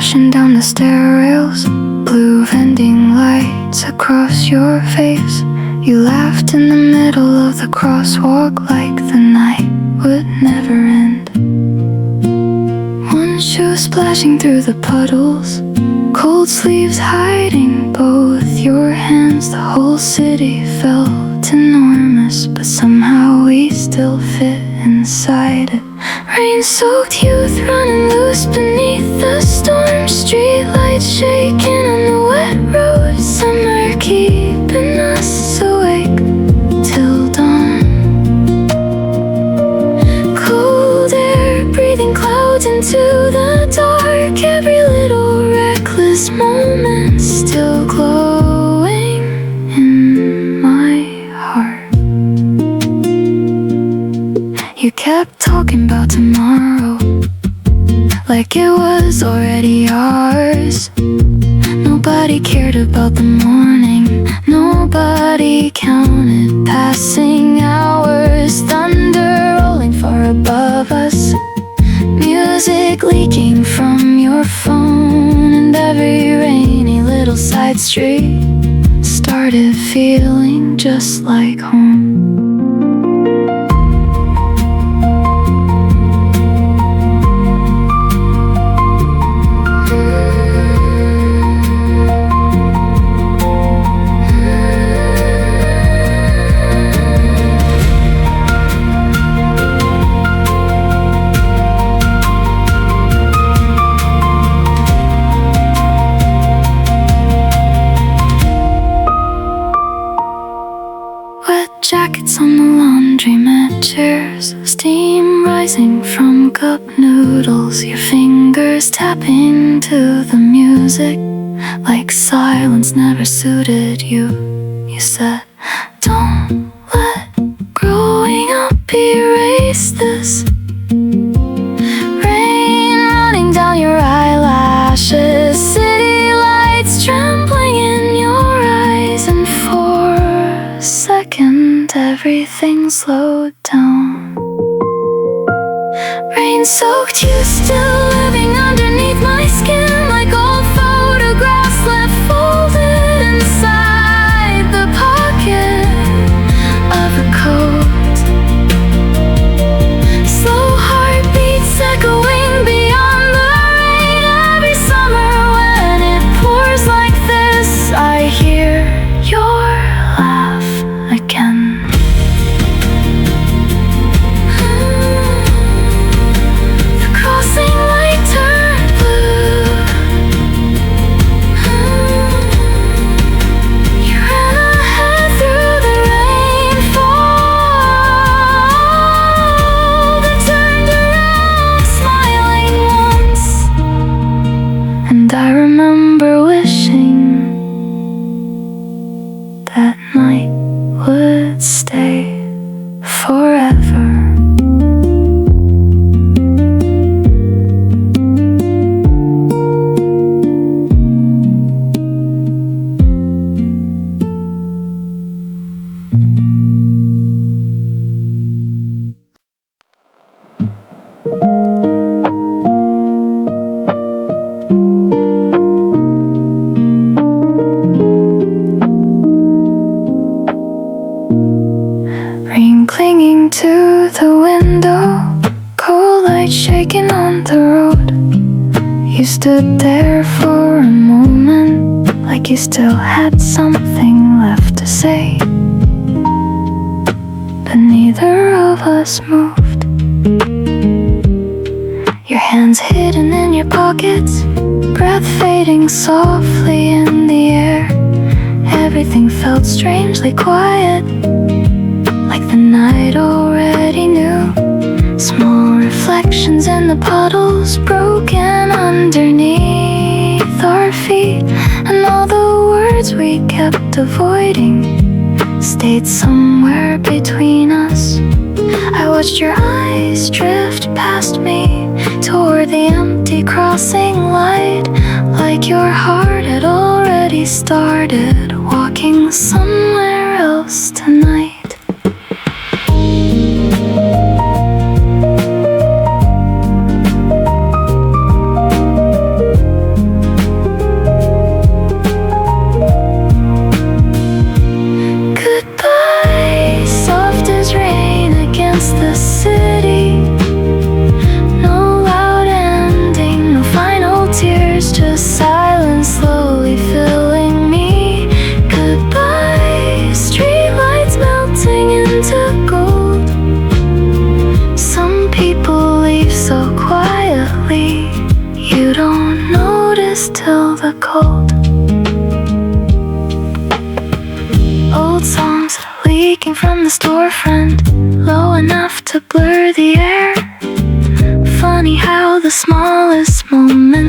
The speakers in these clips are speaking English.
flashing down the stair rails, blue vending lights across your face. You laughed in the middle of the crosswalk like the night would never end. One shoe splashing through the puddles, cold sleeves hiding both your hands. The whole city felt enormous, but somehow we still fit inside it. Rain-soaked youth running loose beneath the storm, streetlights shaking on the wet road. Summer keeping us awake till dawn. Cold air breathing clouds into the dark. Every little reckless moment still glowing in my heart. You kept talking about tomorrow like it was already ours. Nobody cared about the morning, nobody counted passing hours. Thunder rolling far above us, music leaking from your phone, and every rainy little side street started feeling just like home. Jackets on the laundromat chairs, steam rising from cup noodles. Your fingers tapping to the music like silence never suited you. You said, don't let growing up erase this. Rain running down your eyelashes, city lights trembling in your eyes, and for a second everything slowed down. Rain-soaked you still living underneath my skin, like old photographs left folded inside the pocket of a coat. Slow heartbeats echoing beyond the rain. Every summer when it pours like this, I hear your laugh again. I remember wishing that night would stay forever. To the window, cold light shaking on the road. You stood there for a moment, like you still had something left to say. But neither of us moved. Your hands hidden in your pockets, breath fading softly in the air. Everything felt strangely quiet, like the night already knew. Small reflections in the puddles, broken underneath our feet. And all the words we kept avoiding stayed somewhere between us. I watched your eyes drift past me toward the empty crossing light, like your heart had already started walking somewhere else tonight.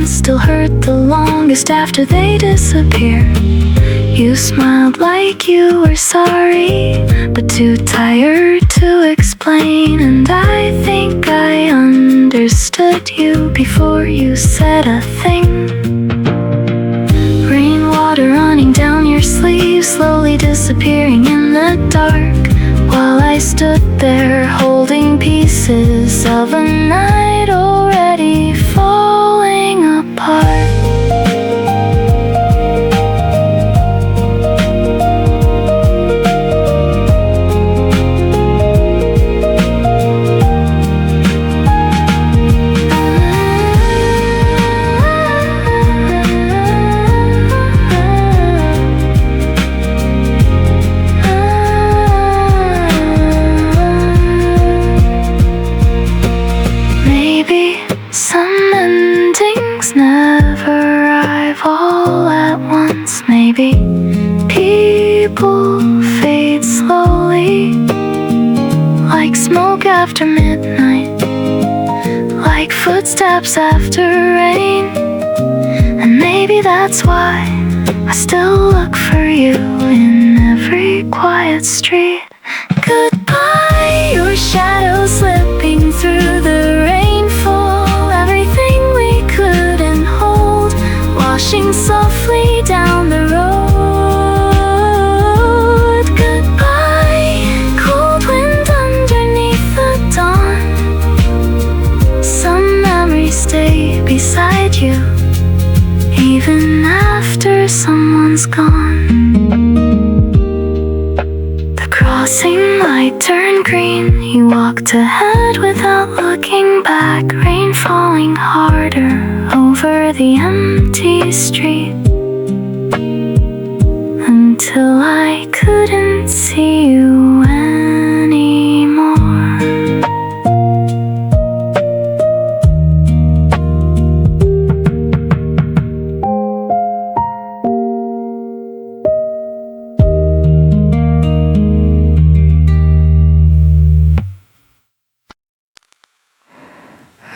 hands still hurt the longest after they disappear. You smiled like you were sorry, but too tired to explain. And I think I understood you before you said a thing. Rainwater running down your sleeve, slowly disappearing in the dark, while I stood there holding pieces of a night already falling apart. Maybe people fade slowly, like smoke after midnight, like footsteps after rain. And maybe that's why I still look for you in every quiet street. Goodbye, your shadow slipping through the rainfall, everything we couldn't hold, washing softly down the road. Goodbye, cold wind underneath the dawn. Some memories stay beside you even after someone's gone. The crossing light turned green, you walked ahead without looking back, rain falling harder over the empty street, until I couldn't see you anymore.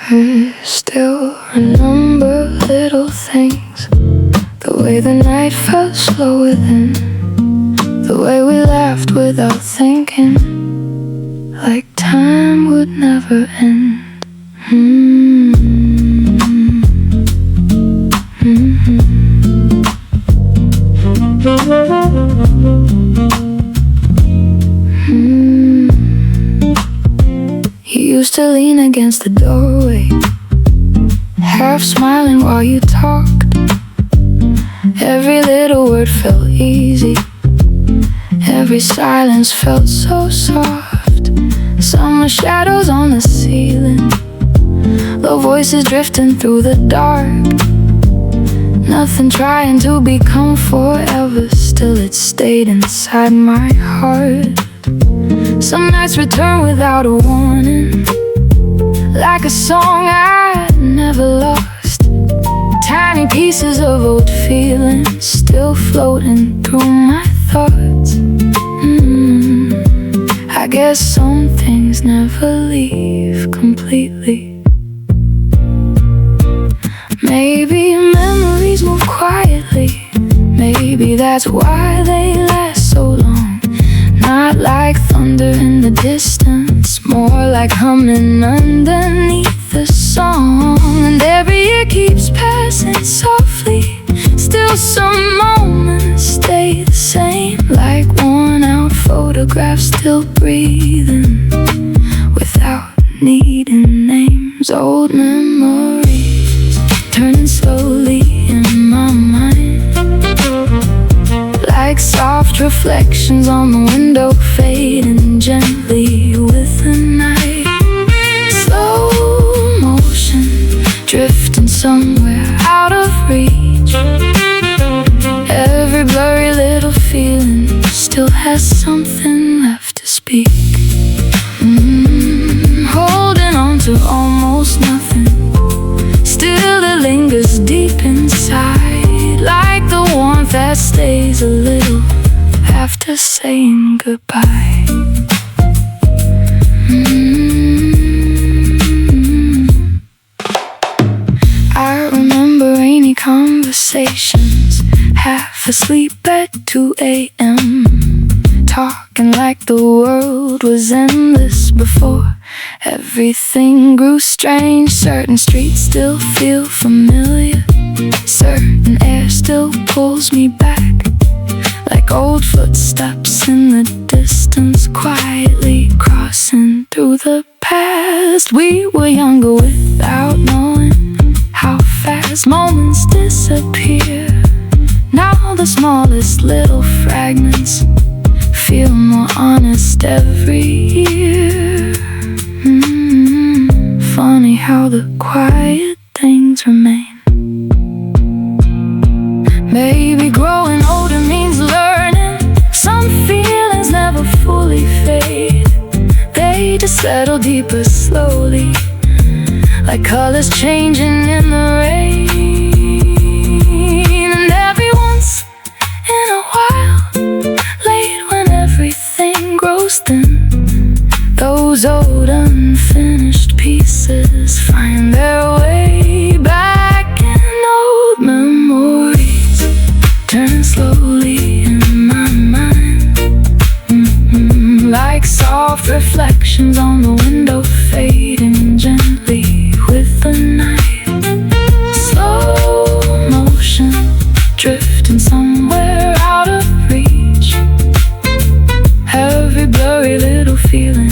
I still remember little things, the way the night felt slow within, the way we laughed without thinking, like time would never end. You used to lean against the doorway, half smiling while you talked. Every little word felt easy, every silence felt so soft. Summer shadows on the ceiling, low voices drifting through the dark. Nothing trying to become forever, still it stayed inside my heart. Some nights return without a warning, like a song I never lost. Tiny pieces of old feelings still floating through my thoughts. I guess some things never leave completely. Maybe memories move quietly, maybe that's why they last so long. Not like thunder in the distance, more like humming underneath the song. And every year keeps passing softly, still some moments stay the same, like worn out photographs still breathing without needing names. Old memories turning slowly in my mind, like soft reflections on the window, fading gently with the night. Slow motion, drifting somewhere out of reach. Every blurry little feeling still has something left to speak. Holding on to almost nothing, still it lingers deep inside, like the warmth that stays a little after saying goodbye. I remember conversations, half asleep at 2 a.m. Talking like the world was endless before everything grew strange. Certain streets still feel familiar, certain air still pulls me back, like old footsteps in the distance, quietly crossing through the past. We were younger without knowing how fast moments disappear. Now the smallest little fragments feel more honest every year. Funny how the quiet things remain. Maybe growing older means learning. Some feelings never fully fade. They just settle deeper slowly, like colors changing in the rain. And every once in a while, late when everything grows thin, those old unfinished pieces find their way back in old memories, turn slowly in my mind, like soft reflections on the window, fading gently with the night. Slow motion, drifting somewhere out of reach. Every blurry little feeling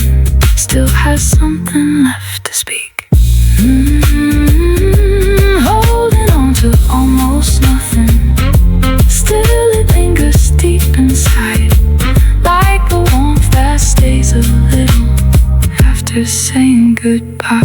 still has something left to speak. Holding on to almost nothing, still it lingers deep inside, like a warmth that stays a little after saying goodbye.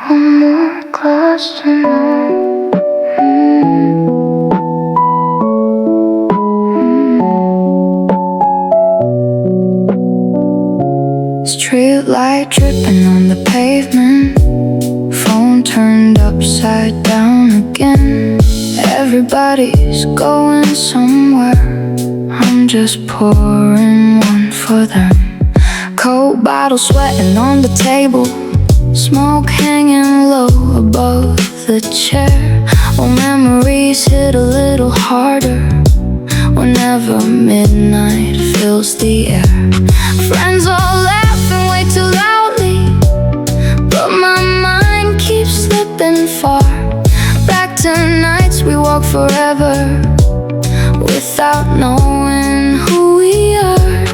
One more glass tonight. Street light dripping on the pavement, phone turned upside down again. Everybody's going somewhere, I'm just pouring one for them. Cold bottle sweating on the table, smoke hanging low above the chair. Old memories hit a little harder whenever midnight fills the air. Friends all laughing way too loudly, but my mind keeps slipping far back to nights we walk forever without knowing who we are.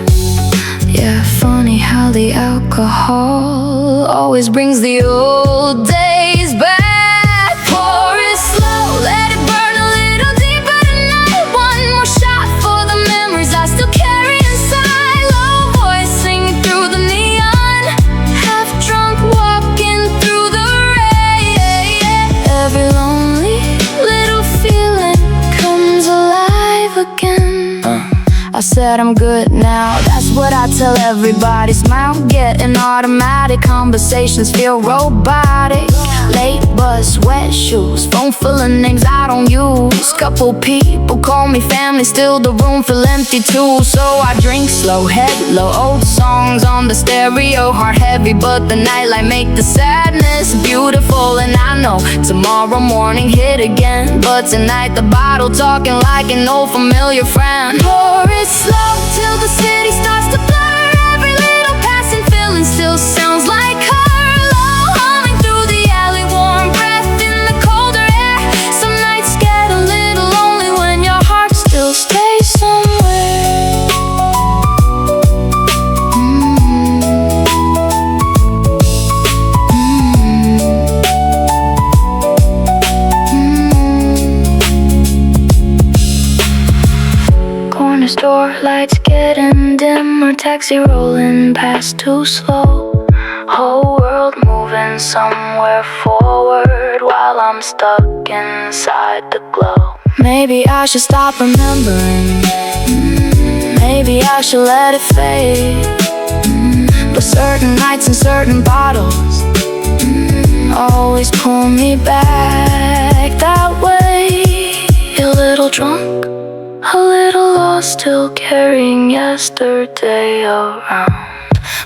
Yeah, funny how the alcohol always brings the old days back. Pour it slow, let it burn a little deeper tonight. One more shot for the memories I still carry inside. Low voice singing through the neon, half drunk walking through the rain. Every lonely little feeling comes alive again. I said I'm good now, that's what I tell everybody. Smile, getting automatic, conversations feel robotic. Late bus, wet shoes, phone full of names I don't use. Couple people call me family, still the room feel empty too. So I drink slow, head low, old songs on the stereo. Heart heavy but the nightlight make the sadness beautiful. And I know tomorrow morning hit again, but tonight the bottle talking like an old familiar friend. Pour it slow till the city starts to blur. Every little passing feeling still sounds like her. Low humming through the alley, warm breath in the colder air. Some nights get a little lonely when your heart still stays somewhere. Corner store lights getting dimmer, taxi rolling past too slow. Whole world moving somewhere forward while I'm stuck inside the glow. Maybe I should stop remembering. Maybe I should let it fade. But certain nights and certain bottles always pull me back that way. A little drunk, a little lost, still carrying yesterday around.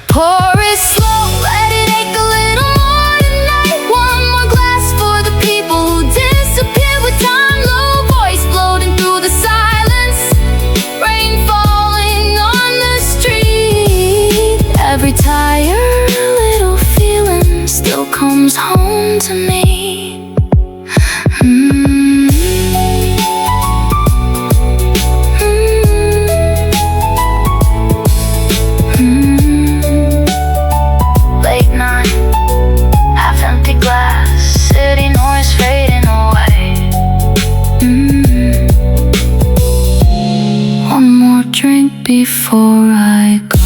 Pour it slow, let it ache a little more tonight. One more glass for the people who disappear with time. Low voice floating through the silence, rain falling on the street. Every tired little feeling still comes home to me. Before I go.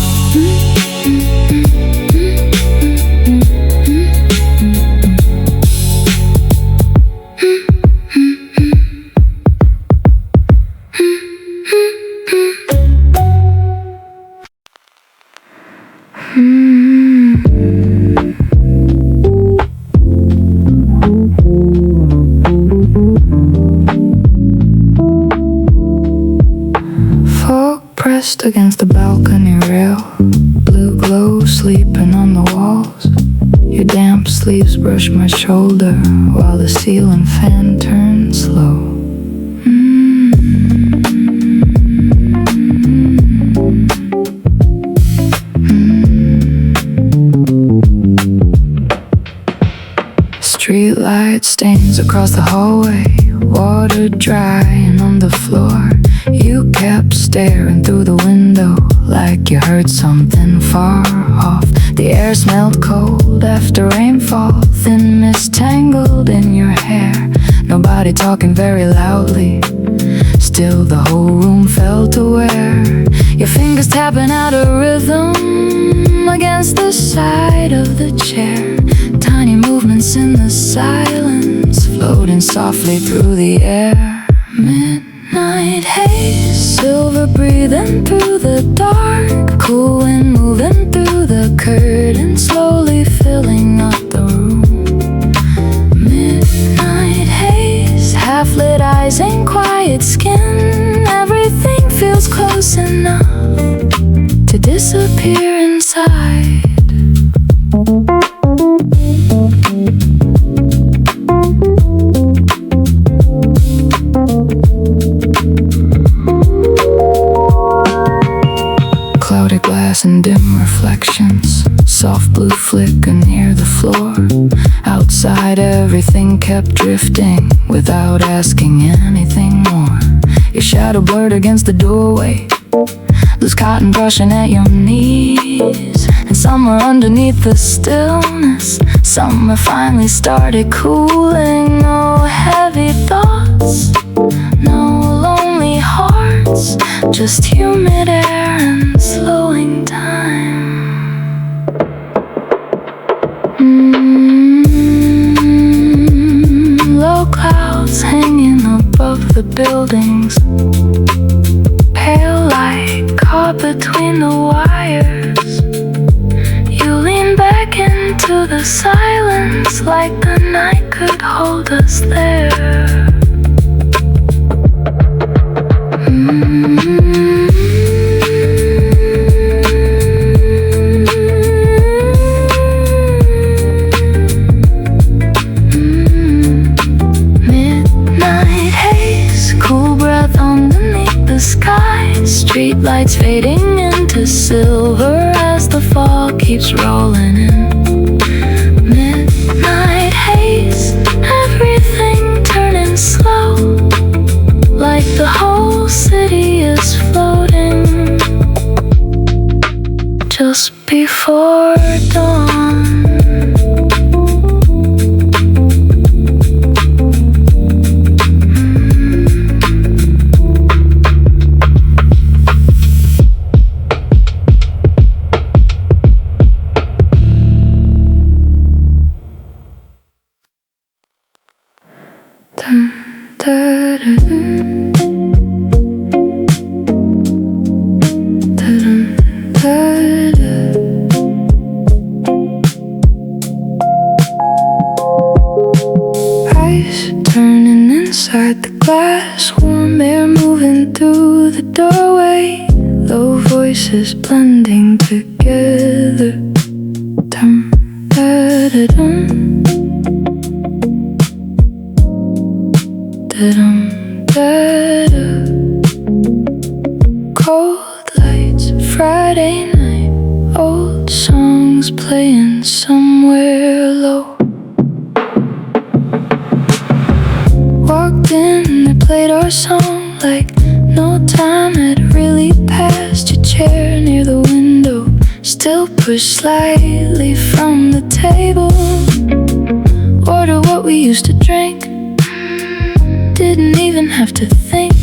Pressed against the balcony rail, blue glow sleeping on the walls. Your damp sleeves brush my shoulder while the ceiling fan turns slow. Street light stains across the hallway, water drying on the floor. You kept staring through the window like you heard something far off. The air smelled cold after rainfall, thin mist tangled in your hair. Nobody talking very loudly, still the whole room felt aware. Your fingers tapping out a rhythm against the side of the chair. Tiny movements in the silence, floating softly through the air. Midnight haze, silver breathing through the dark. Cool wind moving through the curtain, slowly filling up the room. Midnight haze, half-lit eyes and quiet skin. Everything feels close enough to disappear inside. Clouded glass and dim reflections, soft blue flicker near the floor. Outside everything kept drifting without asking anything more. Your shadow blurred against the doorway, loose cotton brushing at your knees. And somewhere underneath the stillness, summer finally started cooling. No heavy thoughts, no lonely hearts, just humid air and slowing time. Low clouds hanging above the buildings, pale light caught between the wires. You lean back into the silence like the night could hold us there. Midnight haze, cool breath underneath the sky. Street lights fading into silver as the fog keeps rolling in. Midnight haze, everything turning slow, like the whole city is floating just before dawn. the doorway, low voices blending together. Dum da da dum, da dum da da. Cold lights, Friday night, old songs playing somewhere low. Walked in, they played our song like no time had really passed. Your chair near the window, still pushed slightly from the table. Order what we used to drink, didn't even have to think.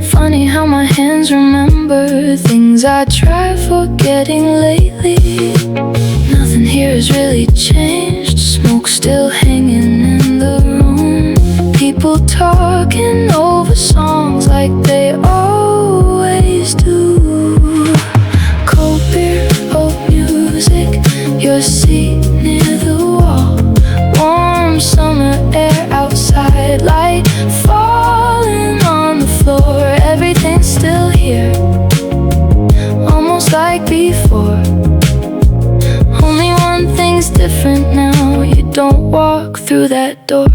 Funny how my hands remember things I tried forgetting lately. Nothing here has really changed, smoke still hanging in the room. People talking over songs like they always do. Cold beer, old music, your seat near the wall. Warm summer air outside, light falling on the floor. Everything's still here, almost like before. Only one thing's different now, you don't walk through that door.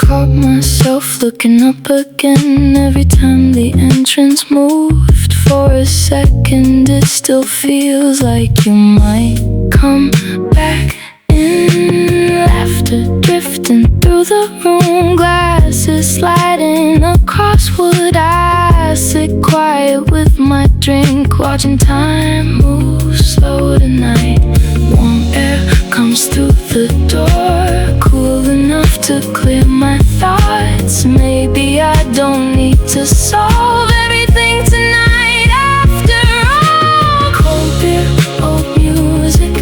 Caught myself looking up again every time the entrance moved. For a second it still feels like you might come back in. Laughter drifting through the room, glasses sliding across wood. I sit quiet with my drink, watching time move slow tonight. Warm air comes through the door, cool enough to clear my thoughts. Maybe I don't need to solve everything tonight after all. Cold beer, old music,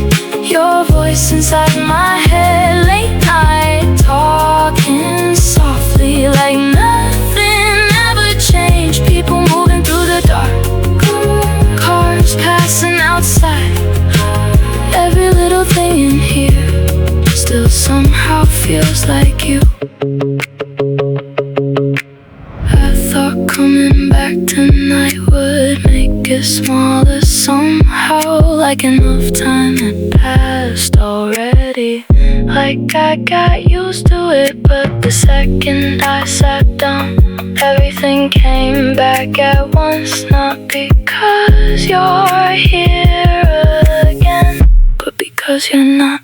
your voice inside my head. Late night talking softly like nothing ever changed. People moving through the dark, cars passing outside. Every little thing in here still somehow feels like you. I thought coming back tonight would make it smaller somehow, like enough time had passed already. Like I got used to it, but the second I sat down, everything came back at once. Not because you're here again, but because you're not.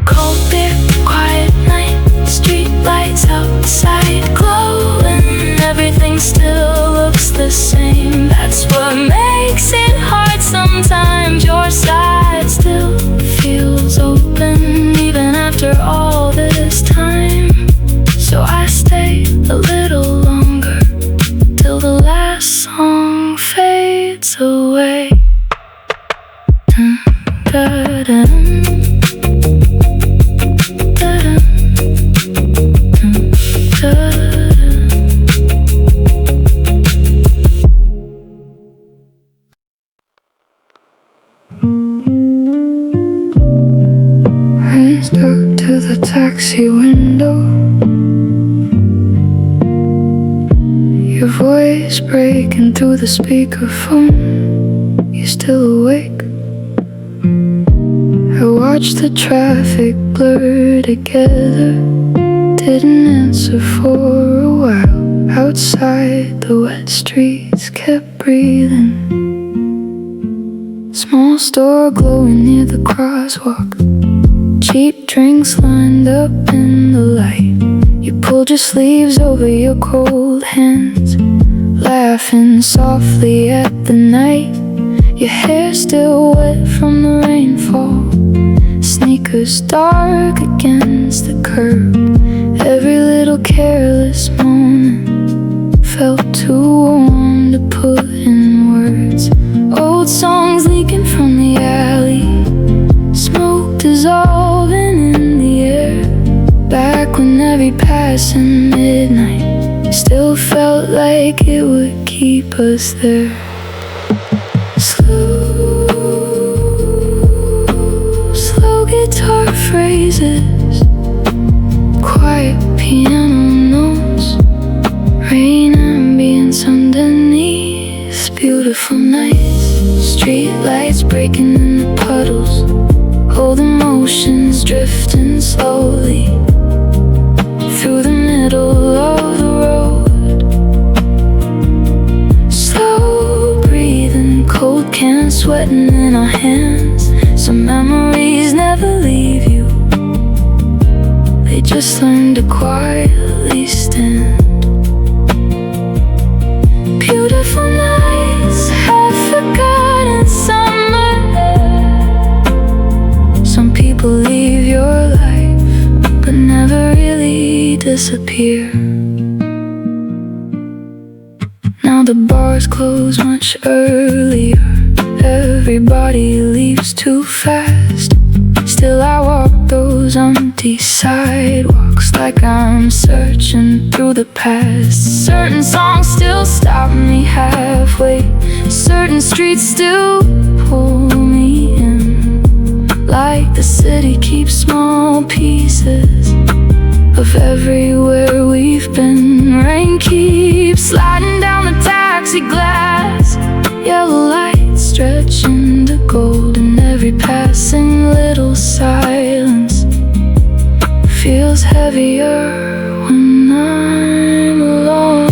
Cold beer, quiet night, street lights outside glowing. Everything still looks the same. That's what makes it hard sometimes. Your side still feels open even after all this time. So I stay a little longer till the last song fades away. Dun, dun, dun. Stuck to the taxi window, your voice breaking through the speakerphone. You still awake? I watched the traffic blur together, didn't answer for a while. Outside, the wet streets kept breathing. Small store glowing near the crosswalk, cheap drinks lined up in the light. You pulled your sleeves over your cold hands, laughing softly at the night. Your hair still wet from the rainfall, sneakers dark against the curb. Every little careless moment felt too warm to put in words. Old songs leaking from the alley, smoke dissolving in the air. Back when every passing midnight still felt like it would keep us there. Slow guitar phrases, quiet piano notes, breaking in the puddles. Oh, the motions drifting slowly through the middle of the road. Slow breathing, cold cans sweating in our hands. Some memories never leave you. They just learn to quietly stand. Beautiful nights, half-forgotten summer air. Some people leave your life, but never really disappear. Now the bars close much earlier. Everybody leaves too fast. Still I walk those empty sidewalks like I'm searching through the past. Certain songs still stop me halfway. Certain streets still pull me in. Like the city keeps small pieces of everywhere we've been. Rain keeps sliding down the taxi glass. Yellow lights stretch into gold, and every passing little silence feels heavier when I'm alone.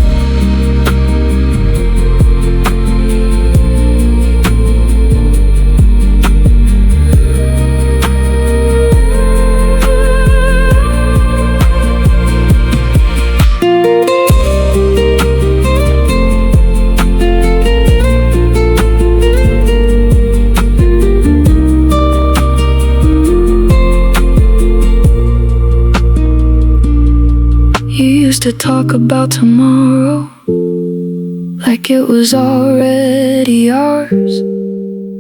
To talk about tomorrow like it was already ours.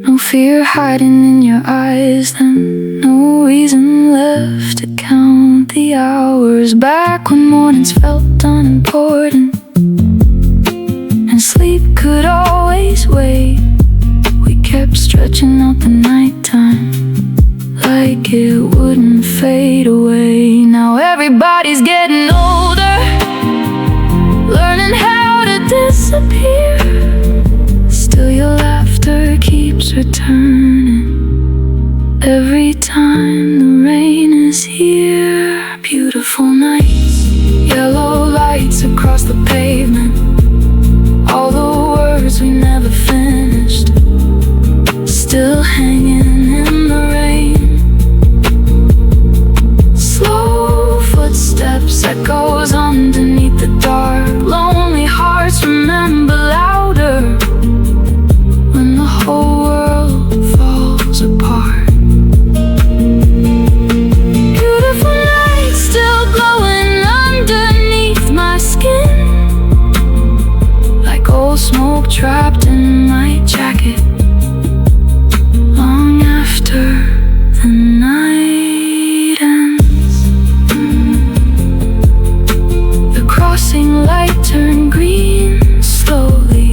No fear hiding in your eyes then. No reason left to count the hours. Back when mornings felt unimportant and sleep could always wait. We kept stretching out the nighttime like it wouldn't fade away. Now everybody's getting older, learning how to disappear. Still your laughter keeps returning every time the rain is here. Beautiful nights, yellow lights across the pavement. All the words we never finished, still hanging in the rain. Slow footsteps, echoes underneath the dark. Lonely hearts remember louder when the whole world falls apart. Beautiful nights still glowing underneath my skin, like old smoke trapped in my jacket. Long after the night ends, the crossing light turned green slowly.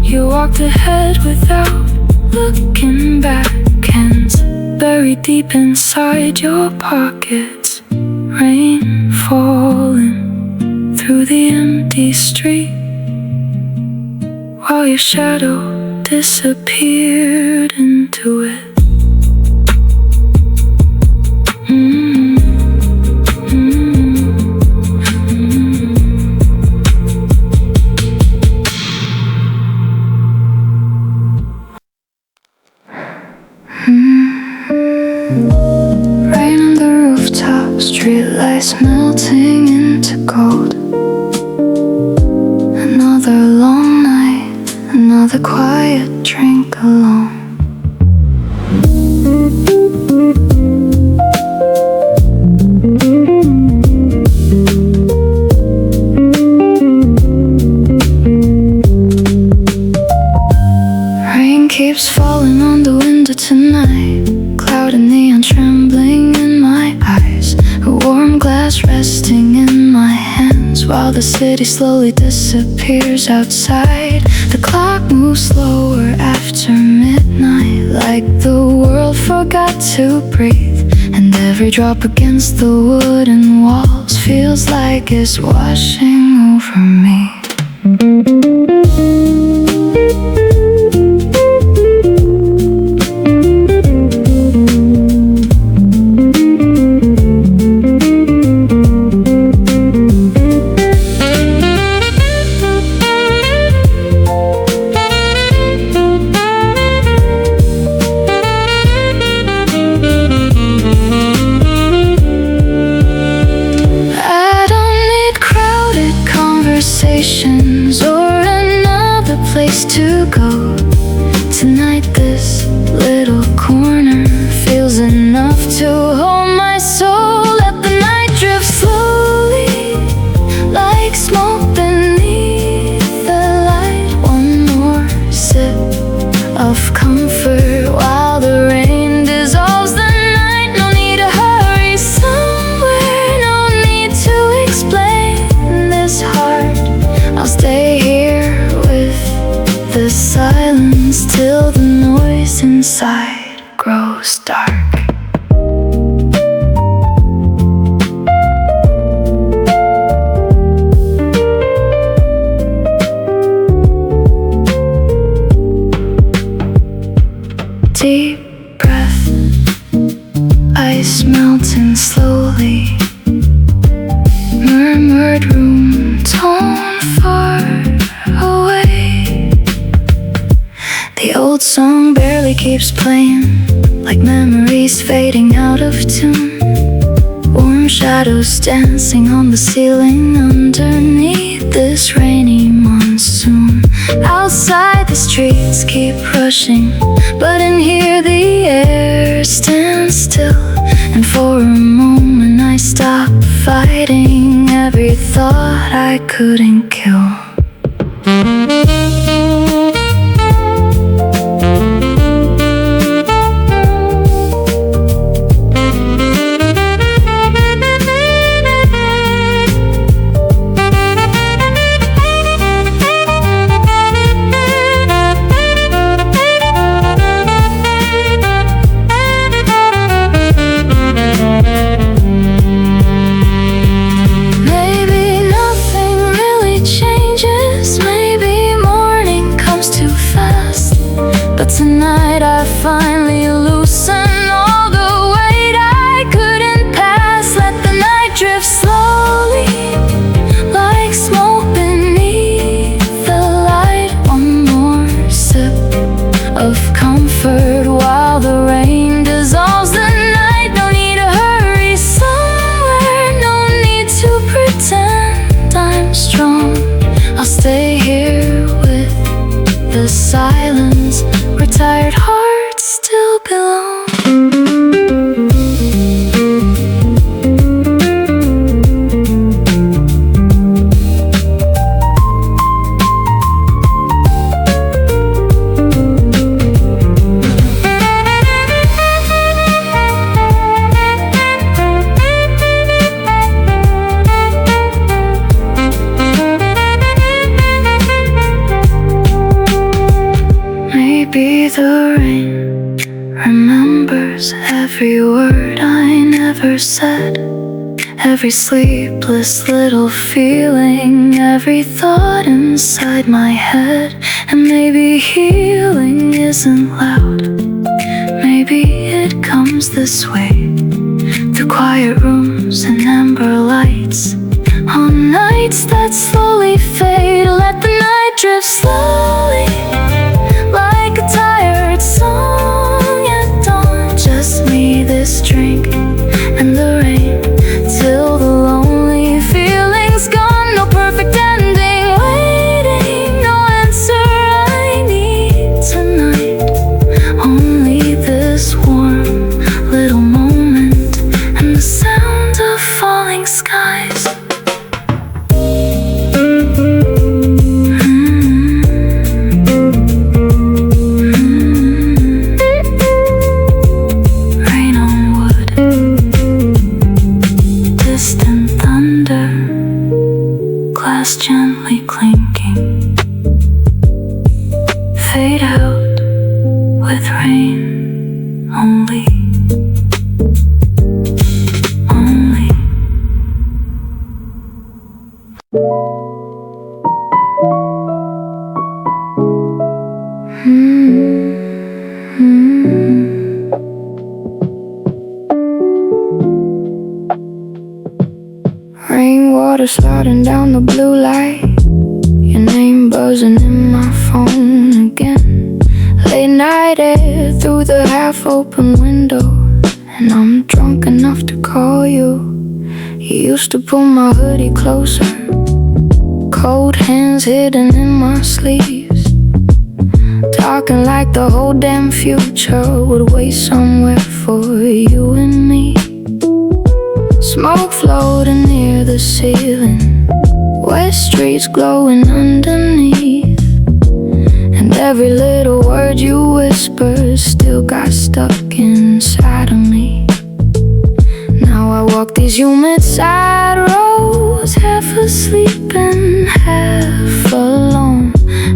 You walked ahead without looking back, hands buried deep inside your pockets. Rain falling through the empty street while your shadow disappeared into it. Rain on the rooftop, streetlights melting into gold. Another long night, another quiet drink alone. Rain keeps falling on the window tonight. Cloud and neon trembling in my eyes. A warm glass resting in my hands while the city slowly disappears outside. The clock moves slower after midnight, like the world forgot to breathe. And every drop against the wooden walls feels like it's washing over me. vacations or another place to go. Tonight this little corner feels enough to hold my soul. Let the night drift slowly like smoke beneath the light. One more sip of comfort while the rain dissolves the night. No need to hurry somewhere, no need to explain this heart. I'll stay here with the silence till the noise inside grows dark. Deep breath, ice melting slowly. Murmured room tone far away. The old song barely keeps playing, like memories fading out of tune. Warm shadows dancing on the ceiling underneath this rainy monsoon. Outside the streets keep rushing, but in here the air stands still. And for a moment I stop fighting every thought I couldn't kill. Tonight I finally loosen all the weight I couldn't pass. Let the night drift slowly like smoke beneath the light. One more sip of comfort while the rain dissolves the night. No need to hurry somewhere, no need to pretend I'm strong. I'll stay here with the silence where tired hearts still belong. Maybe the rain remembers every word I never said, every sleepless little feeling, every thought inside my head. And maybe healing isn't loud, maybe it comes this way, through quiet rooms and amber lights, on nights that slowly fade. Let the night drift slowly like a tired song at dawn. Just me, this drink, and the rain, till the lonely feeling's gone. No perfect ending waiting, no answer I need tonight. Only this warm little moment and the sound of falling skies. Gently clinking, fade out with rain only. Rainwater sliding down the blue light, your name buzzing in my phone again. Late night air through the half-open window, and I'm drunk enough to call you. You used to pull my hoodie closer, cold hands hidden in my sleeves, talking like the whole damn future would wait somewhere for you and me. Smoke floating near the ceiling, wet streets glowing underneath, and every little word you whispered still got stuck inside of me. Now I walk these humid side roads, half asleep and half alone.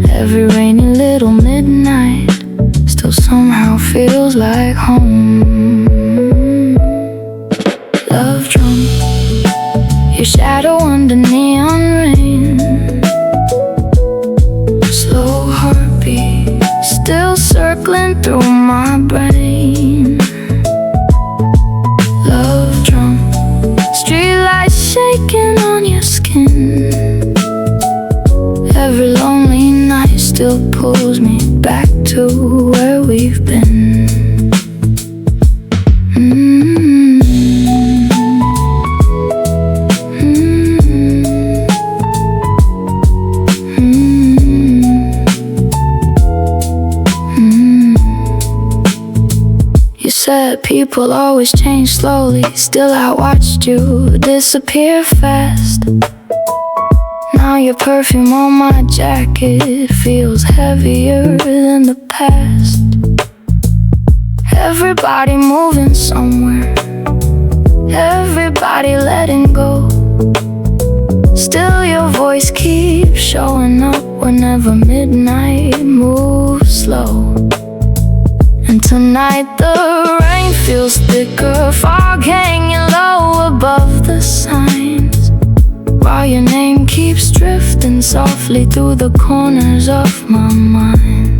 Every rainy little midnight still somehow feels like home. Love drunk, your shadow under neon rain, slow heartbeat still circling through my brain. Love drunk, streetlights shaking on your skin. Every lonely night still pulls me back to where we've been. You said people always change slowly, still I watched you disappear fast. Now your perfume on my jacket feels heavier than the past. Everybody moving somewhere, everybody letting go. Still your voice keeps showing up whenever midnight moves slow. And tonight the rain feels thicker, fog hanging low above the signs, while your name keeps drifting softly through the corners of my mind.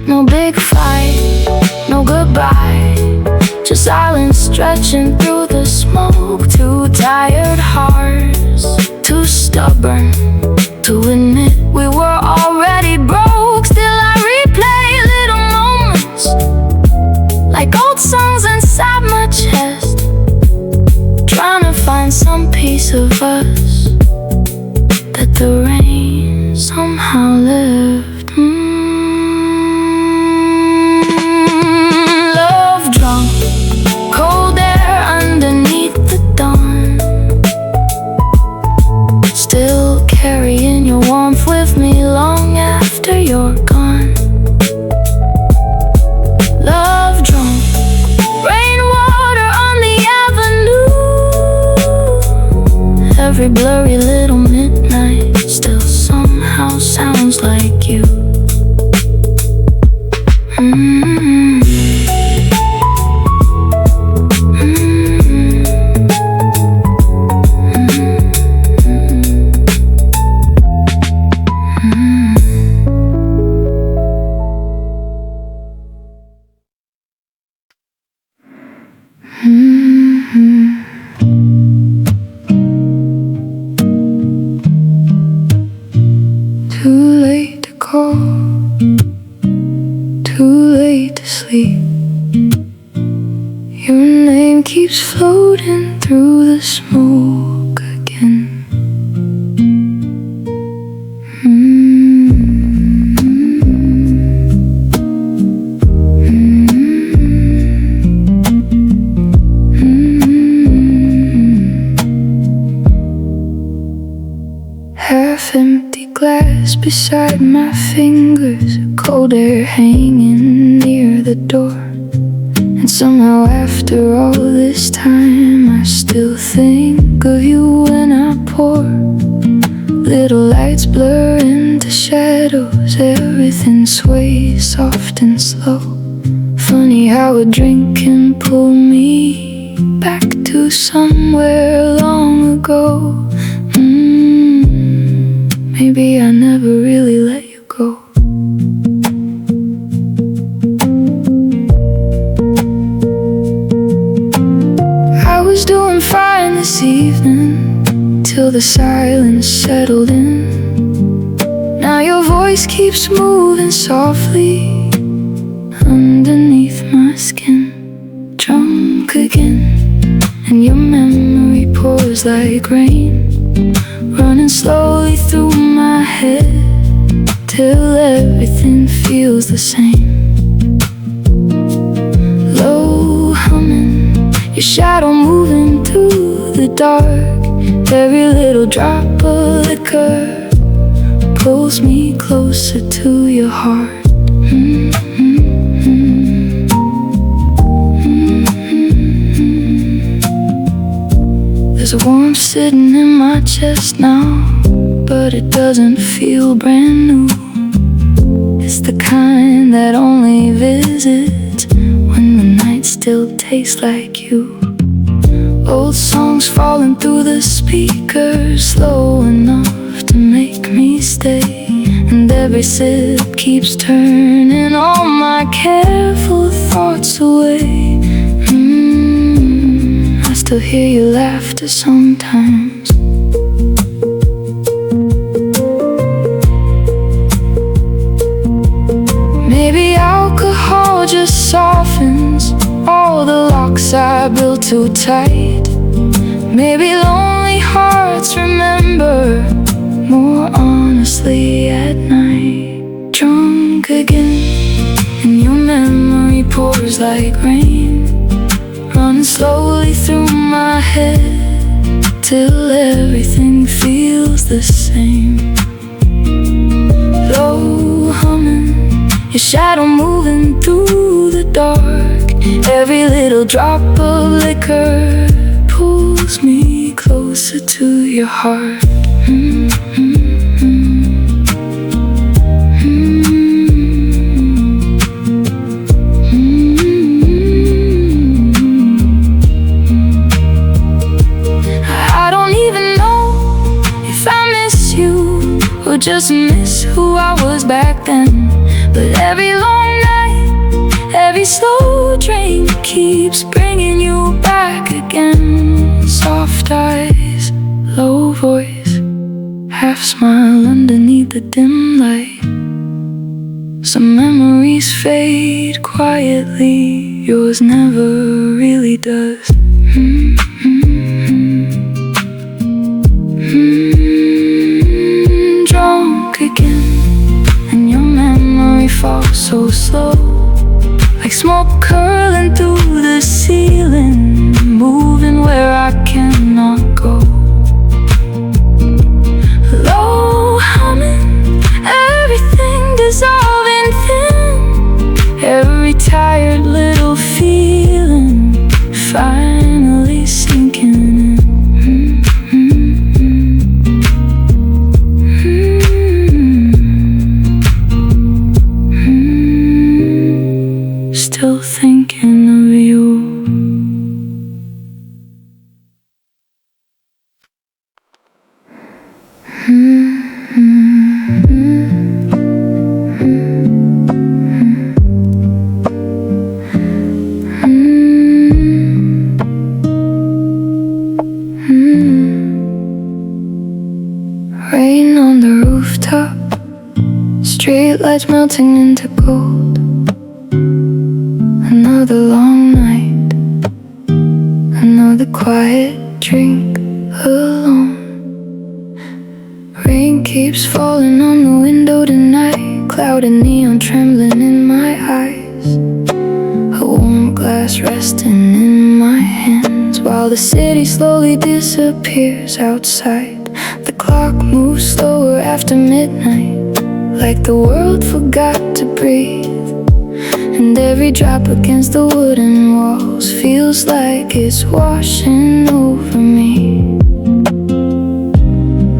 No big fight, no goodbye, just silence stretching through the smoke. Two tired hearts, too stubborn to admit we were already broke. Still I replay little moments like old songs inside my chest, trying to find some piece of us that the rain somehow left. Love drunk, cold air underneath the dawn, still carrying your warmth with me long after you're gone. Love drunk, rainwater on the avenue. Every blurry little midnight still somehow sounds like you. Too late to call, too late to sleep. Your name keeps floating through the smoke again. Half-empty glass beside my fingers, cold air hanging near the door. And somehow after all this time I still think of you when I pour. Little lights blur into shadows, everything sways soft and slow. Funny how a drink can pull me back to somewhere long ago. Maybe I never really let you go. I was doing fine this evening till the silence settled in. Now your voice keeps moving softly underneath my skin. Drunk again, and your memory pours like rain, running slowly through my head till everything feels the same. Low humming, your shadow moving through the dark. Every little drop of liquor pulls me closer to your heart. There's a warmth sitting in my chest now, but it doesn't feel brand new. It's the kind that only visits when the night still tastes like you. Old songs falling through the speakers, slow enough to make me stay. And every sip keeps turning all my careful thoughts away. I still hear your laughter sometimes. Maybe alcohol just softens all the locks I built too tight. Maybe lonely hearts remember more honestly at night. Drunk again, and your memory pours like rain, running slowly through my head till everything feels the same. Low humming, your shadow moving through the dark. Every little drop of liquor pulls me closer to your heart. I don't even know if I miss you or just miss who I was back then. But every long night, every slow drink keeps bringing you back again. Soft eyes, low voice, half smile underneath the dim light. Some memories fade quietly, yours never really does. Drunk again, and your memory falls so slow, like smoke curling through the ceiling, moving where I cannot go. Low humming, everything dissolving thin, every tired little feeling finally sinking in. Still thinking of you. Rain on the rooftop, streetlights melting into gold. Another long night, another quiet drink alone. Rain keeps falling on the window tonight, cloud and neon trembling in my eyes. A warm glass resting in my hands while the city slowly disappears outside. The clock moves slower after midnight, like the world forgot to breathe. And every drop against the wooden walls feels like it's washing over me.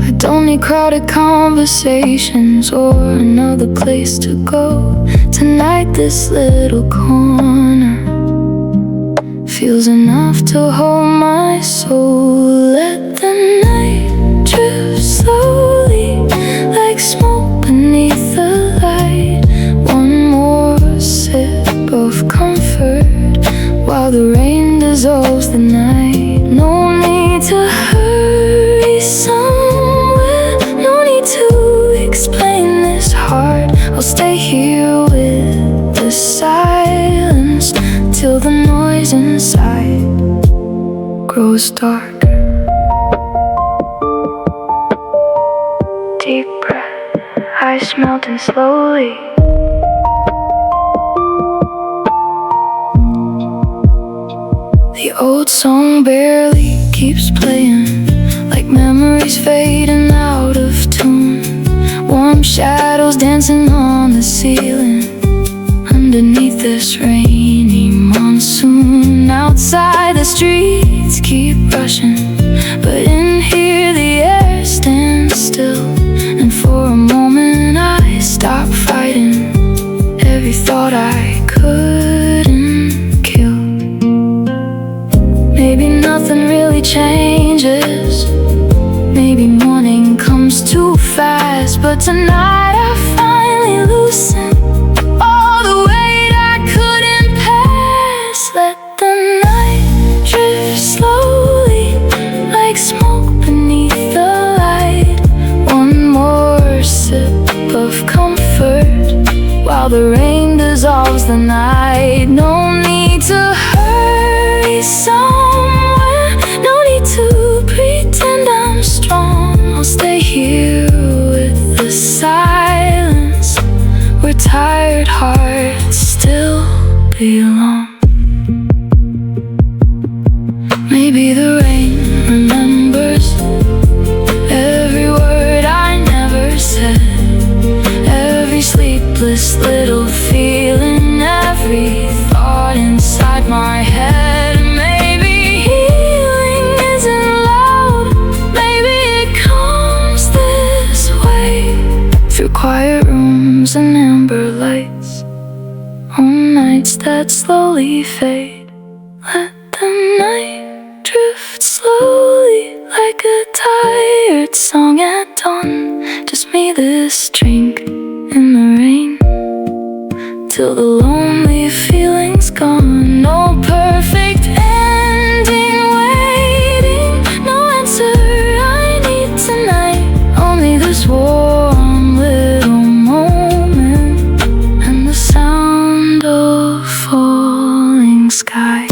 I don't need crowded conversations or another place to go. Tonight this little corner feels enough to hold my soul. Let the night drift slowly like smoke beneath the light. One more sip of comfort while the rain dissolves the night. No need to hurry, grows darker. Deep breath, ice melting slowly. The old song barely keeps playing, like memories fading out of tune. Warm shadows dancing on the ceiling, underneath this rainy monsoon. Outside the streets keep rushing, but in here the air stands still. And for a moment I stop fighting every thought I couldn't kill. Maybe nothing really changes, maybe morning comes too fast, but tonight I finally loosen all the weight I couldn't pass. Let the night drift slowly like smoke beneath the light. One more sip of comfort while the rain dissolves the night. No need to hurry somewhere, no need to pretend I'm strong. I'll stay here with the silence where tired hearts still belong. Maybe the rain remembers every word I never said, every sleepless little feeling, every thought inside my head. Maybe healing isn't loud, maybe it comes this way, through quiet rooms and amber lights, on nights that slowly fade. Let the night drift slowly like a tired song at dawn. Just me, this drink, in the rain, till the lonely feeling's gone. No perfect ending waiting, no answer I need tonight. Only this warm little moment and the sound of falling skies.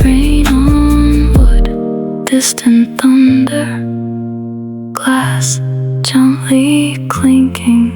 Rain on wood, distant thunder, glass gently clinking.